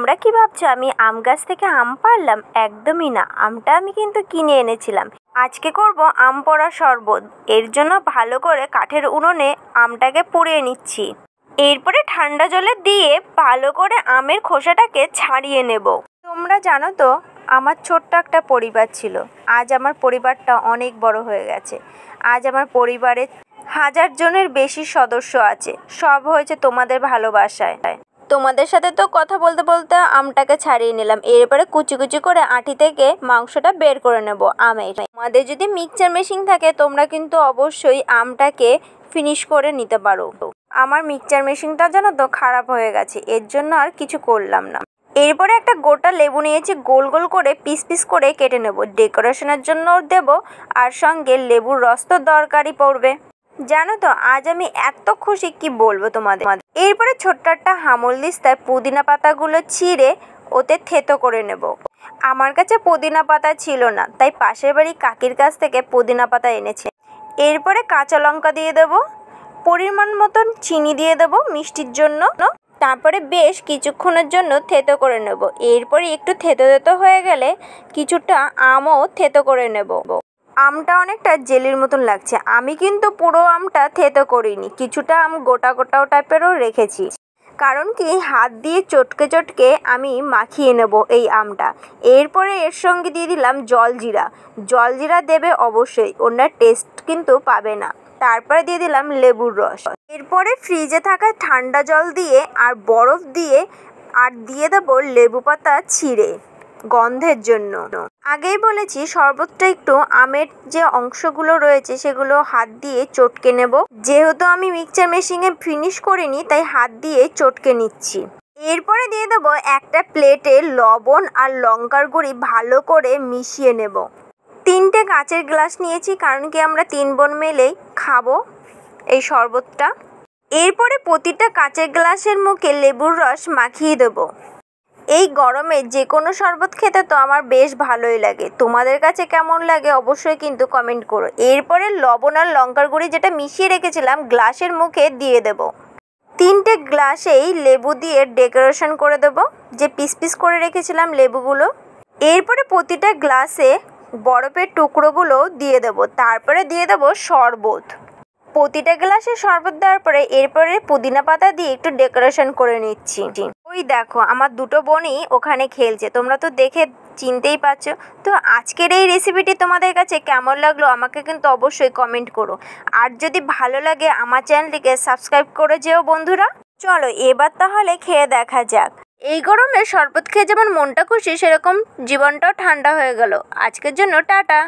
তোমরা কি ভাবছো আমি আম গাছ থেকে আম পাড়লাম? একদমই না, আমটা আমি কিন্তু কিনে এনেছিলাম। আজকে করব আম পোড়া শরবত। এর জন্য ভালো করে কাঠের উনুনে আমটাকে পুড়িয়ে নিচ্ছি। এরপরে ঠান্ডা জলে দিয়ে ভালো করে আমের খোসাটাকে ছাড়িয়ে নেব। তোমরা জানো তো, আমার ছোট্ট একটা পরিবার ছিল। আজ আমার পরিবারটা অনেক বড় হয়ে গেছে। আজ আমার পরিবারে 1000 জনের বেশি সদস্য আছে। সব হয়েছে তোমাদের ভালোবাসায়। তোমাদের সাথে তো কথা বলতে বলতে আমটাকে ছাড়িয়ে নিলাম। এরপরে কুচি কুচি করে আঁটি থেকে মাংসটা বের করে নেব আমের। তোমাদের যদি মিক্সচার মেশিন থাকে তোমরা কিন্তু অবশ্যই আমটাকে ফিনিশ করে নিতে পারো। আমার মিক্সচার মেশিনটা জানো তো খারাপ হয়ে গেছে, এর জন্য আর কিছু করলাম না। এরপরে একটা গোটা লেবু নিয়েছি, গোল গোল করে পিস পিস করে কেটে নেব। ডেকোরেশনের জন্য দেব, আর সঙ্গে লেবুর রস তো দরকারই পড়বে। জানো তো আজ আমি এত খুশি কি বলবো তোমাদের। এরপরে ছোট্ট একটা হামল দিস্তায় পুদিনা পাতাগুলো ছিঁড়ে ওতে থেতো করে নেব। আমার কাছে পুদিনা পাতা ছিল না, তাই পাশের বাড়ি কাকির কাছ থেকে পুদিনা পাতা এনেছে। এরপরে কাঁচা লঙ্কা দিয়ে দেব, পরিমাণ মতন চিনি দিয়ে দেব মিষ্টির জন্য। তারপরে বেশ কিছুক্ষণের জন্য থেতো করে নেব। এরপরে একটু থেতো থেতো হয়ে গেলে কিছুটা আমও থেতো করে নেব। আমটা অনেকটা জেলির মতন লাগছে। আমি কিন্তু পুরো আমটা থেতো করিনি, কিছুটা আম গোটা গোটাও টাইপেরও রেখেছি। কারণ কি হাত দিয়ে চটকে চটকে আমি মাখিয়ে নেব এই আমটা। এরপরে এর সঙ্গে দিয়ে দিলাম জলজিরা। জলজিরা দেবে অবশ্যই, অন্য টেস্ট কিন্তু পাবে না। তারপরে দিয়ে দিলাম লেবুর রস। এরপরে ফ্রিজে থাকা ঠান্ডা জল দিয়ে আর বরফ দিয়ে আর দিয়ে দেবো লেবু পাতা ছিঁড়ে গন্ধের জন্য। আগেই বলেছি শরবতটা একটু আমের যে অংশগুলো রয়েছে সেগুলো হাত দিয়ে চটকে নেব। যেহেতু আমি মিক্সচার মেশিনে ফিনিশ করিনি তাই হাত দিয়ে চটকে নিচ্ছি। এরপরে দিয়ে দেবো একটা প্লেটে লবণ আর লঙ্কার গুঁড়ি ভালো করে মিশিয়ে নেব। 3টে কাঁচের গ্লাস নিয়েছি, কারণ কি আমরা 3 বোন মিলেই খাবো এই শরবতটা। এরপরে প্রতিটা কাঁচের গ্লাসের মুখে লেবুর রস মাখিয়ে দেবো। এই গরমে যে কোনো শরবত খেতে তো আমার বেশ ভালোই লাগে। তোমাদের কাছে কেমন লাগে অবশ্যই কিন্তু কমেন্ট করো। এরপরে লবণ আর লঙ্কার গুঁড়ি যেটা মিশিয়ে রেখেছিলাম গ্লাসের মুখে দিয়ে দেব। 3টে গ্লাসেই লেবু দিয়ে ডেকোরেশন করে দেব, যে পিস পিস করে রেখেছিলাম লেবুগুলো। এরপরে প্রতিটা গ্লাসে বরফের টুকরোগুলো দিয়ে দেব। তারপরে দিয়ে দেব শরবত। প্রতিটা গ্লাসে শরবত দেওয়ার পরে এরপরে পুদিনা পাতা দিয়ে একটু ডেকোরেশন করে নিচ্ছি। ওই দেখো আমার 2টো বোনই ওখানে খেলছে, তোমরা তো দেখে চিনতেই পারছো। তো আজকের এই রেসিপিটি তোমাদের কাছে কেমন লাগলো আমাকে কিন্তু অবশ্যই কমেন্ট করো। আর যদি ভালো লাগে আমার চ্যানেলটিকে সাবস্ক্রাইব করে যেও বন্ধুরা। চলো এবার তাহলে খেয়ে দেখা যাক। এই গরমে শরবত খেয়ে যেমন মনটা খুশি, সেরকম জীবনটাও ঠান্ডা হয়ে গেল। আজকের জন্য টাটা।